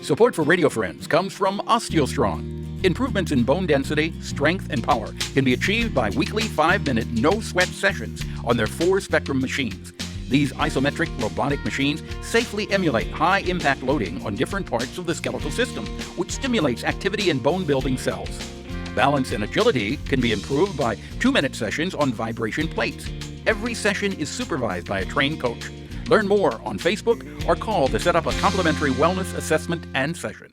Support for Radio Friends comes from OsteoStrong. Improvements in bone density, strength, and power can be achieved by weekly 5-minute no-sweat sessions on their 4-spectrum machines. These isometric robotic machines safely emulate high-impact loading on different parts of the skeletal system, which stimulates activity in bone-building cells. Balance and agility can be improved by 2-minute sessions on vibration plates. Every session is supervised by a trained coach. Learn more on Facebook or call to set up a complimentary wellness assessment and session.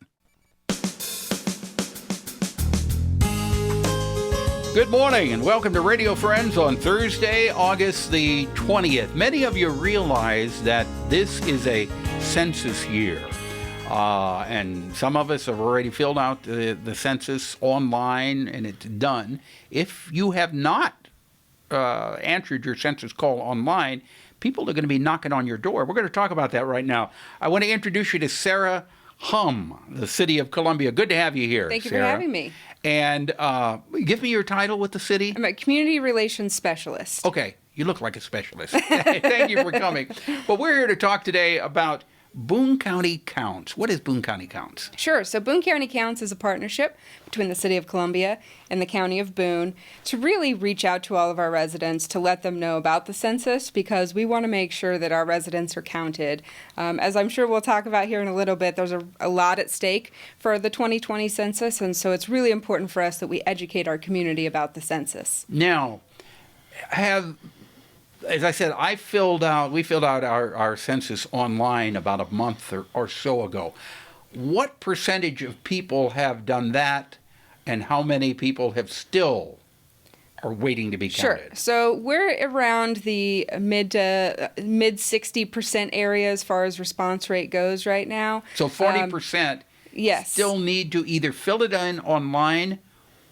Good morning and welcome to Radio Friends on Thursday, August the 20th. Many of you realize that this is a census year. And some of us have already filled out the census online and it's done. If you have not answered your census call online, people are going to be knocking on your door. We're going to talk about that right now. I want to introduce you to Sara Humm, the City of Columbia. Good to have you here, Thank you Sarah. for having me. And give me your title with the city. I'm a Community Relations Specialist. Okay, you look like a specialist. Thank you for coming. Well, we're here to talk today about Boone County Counts. What is Boone County Counts? Sure. So Boone County Counts is a partnership between the City of Columbia and the County of Boone to really reach out to all of our residents to let them know about the census, because we want to make sure that our residents are counted. As I'm sure we'll talk about here in a little bit, there's a lot at stake for the 2020 census, and so it's really important for us that we educate our community about the census. Now, as I said, we filled out our census online about a month or so ago. What percentage of people have done that, and how many people have still are waiting to be counted? Sure. So we're around the mid 60% area as far as response rate goes right now. So 40% yes. still need to either fill it in online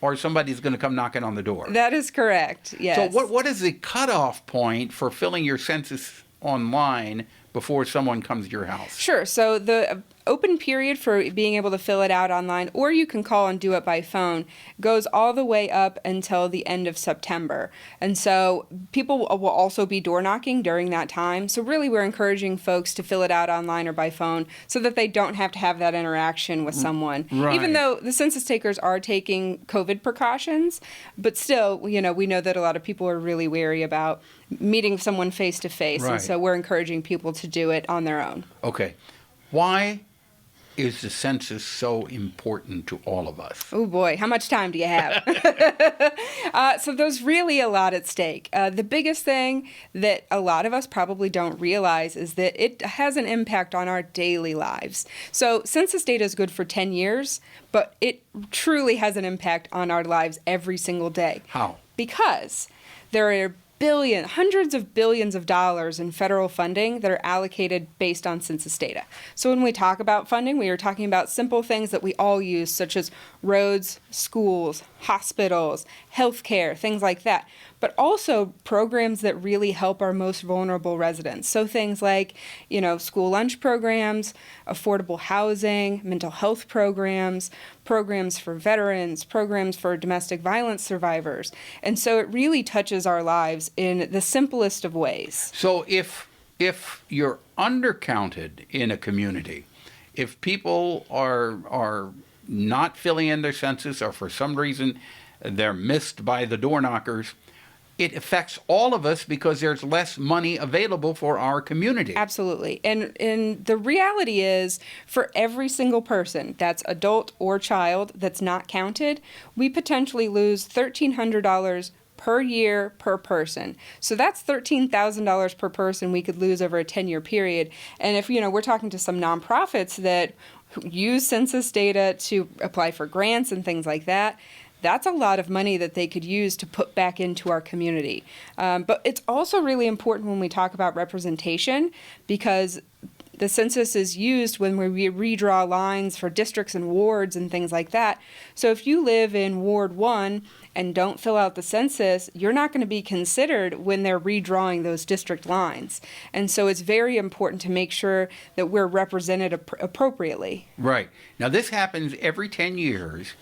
or somebody's going to come knocking on the door. That is correct, yes. So what is the cutoff point for filling your census online before someone comes to your house? Sure. So the open period for being able to fill it out online, or you can call and do it by phone, goes all the way up until the end of September. And so people will also be door knocking during that time. So really we're encouraging folks to fill it out online or by phone so that they don't have to have that interaction with someone. Right. Even though the census takers are taking COVID precautions, but still, we know that a lot of people are really wary about meeting someone face to face. Right. And so we're encouraging people to do it on their own. Okay. Why is the census so important to all of us? Oh boy, how much time do you have? So there's really a lot at stake. The biggest thing that a lot of us probably don't realize is that it has an impact on our daily lives. So census data is good for 10 years, but it truly has an impact on our lives every single day. How? Because there are hundreds of billions of dollars in federal funding that are allocated based on census data. So when we talk about funding, we are talking about simple things that we all use, such as roads, schools, hospitals, healthcare, things like that. But also programs that really help our most vulnerable residents. So things like, school lunch programs, affordable housing, mental health programs, programs for veterans, programs for domestic violence survivors. And so it really touches our lives in the simplest of ways. So if you're undercounted in a community, if people are not filling in their census, or for some reason they're missed by the door knockers, it affects all of us because there's less money available for our community. Absolutely. And the reality is, for every single person that's adult or child that's not counted, we potentially lose $1,300 per year per person. So that's $13,000 per person we could lose over a 10-year period. And if, we're talking to some nonprofits that use census data to apply for grants and things like that, that's a lot of money that they could use to put back into our community. But it's also really important when we talk about representation, because the census is used when we redraw lines for districts and wards and things like that. So if you live in Ward 1 and don't fill out the census, you're not going to be considered when they're redrawing those district lines. And so it's very important to make sure that we're represented appropriately. Right. Now this happens every 10 years.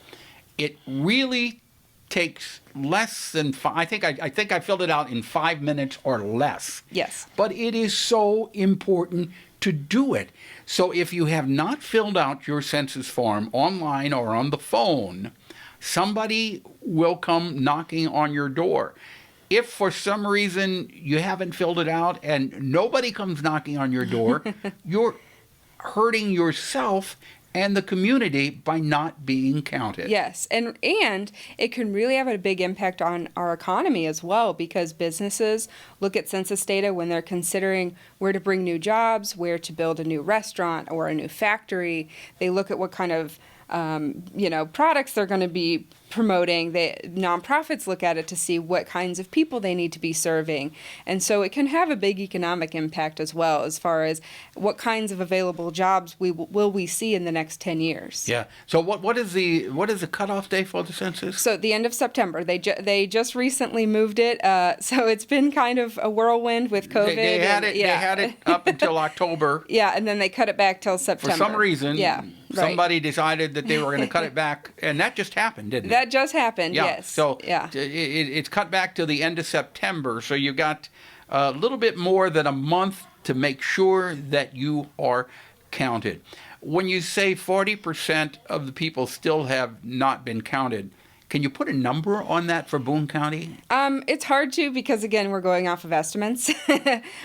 It really takes less than I think I filled it out in 5 minutes or less. Yes. But it is so important to do it. So if you have not filled out your census form online or on the phone, somebody will come knocking on your door. If for some reason you haven't filled it out and nobody comes knocking on your door, you're hurting yourself and the community by not being counted. Yes, and it can really have a big impact on our economy as well, because businesses look at census data when they're considering where to bring new jobs, where to build a new restaurant or a new factory. They look at what kind of products they're going to be promoting. Nonprofits look at it to see what kinds of people they need to be serving. And so it can have a big economic impact as well, as far as what kinds of available jobs will we see in the next 10 years. Yeah. So what is the cutoff day for the census? So the end of September. They just recently moved it. So it's been kind of a whirlwind with COVID. They had it up until October. Yeah, and then they cut it back till September. For some reason, yeah, somebody decided that they were going to cut it back, and that just happened, didn't it? That just happened, yeah. Yes. So yeah. It's cut back to the end of September, so you've got a little bit more than a month to make sure that you are counted. When you say 40% of the people still have not been counted, can you put a number on that for Boone County? It's hard to, because again, we're going off of estimates.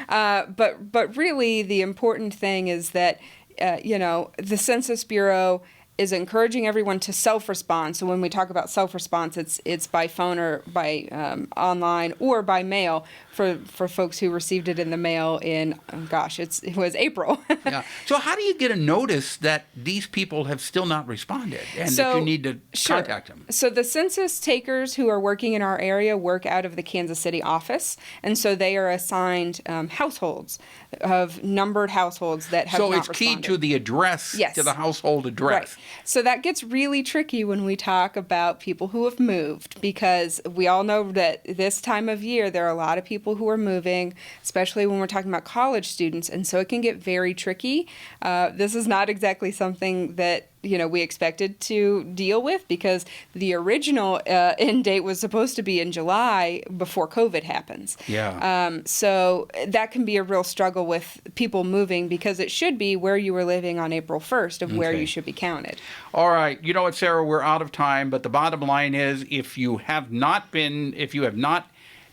But really, the important thing is that the Census Bureau is encouraging everyone to self-respond. So when we talk about self-response, it's by phone or by online or by mail for folks who received it in the mail in, it was April. Yeah. So how do you get a notice that these people have still not responded and that you need to contact them? So the census takers who are working in our area work out of the Kansas City office, and so they are assigned households of numbered households that have not responded. So it's key to the address, yes, to the household address. Right. So that gets really tricky when we talk about people who have moved, because we all know that this time of year there are a lot of people who are moving, especially when we're talking about college students, and so it can get very tricky. This is not exactly something that we expected to deal with, because the original end date was supposed to be in July before COVID happens. Yeah. So that can be a real struggle with people moving, because it should be where you were living on April 1st of where you should be counted. All right. You know what, Sarah, we're out of time, but the bottom line is if you have not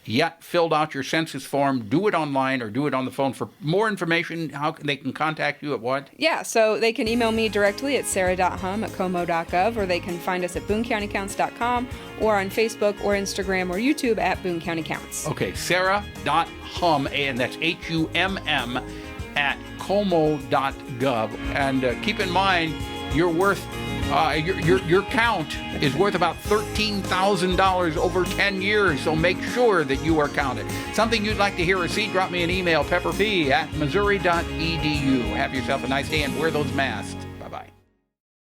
yet filled out your census form, do it online or do it on the phone. For more information, they can contact you at what? Yeah, so they can email me directly at sarah.humm@como.gov, or they can find us at boonecountycounts.com or on Facebook or Instagram or YouTube at Boone County Counts. Okay, sarah.humm, and that's HUMM at como.gov. And keep in mind, you're worth your count is worth about $13,000 over 10 years, so make sure that you are counted. Something you'd like to hear or see, drop me an email, pepperp@missouri.edu. Have yourself a nice day and wear those masks.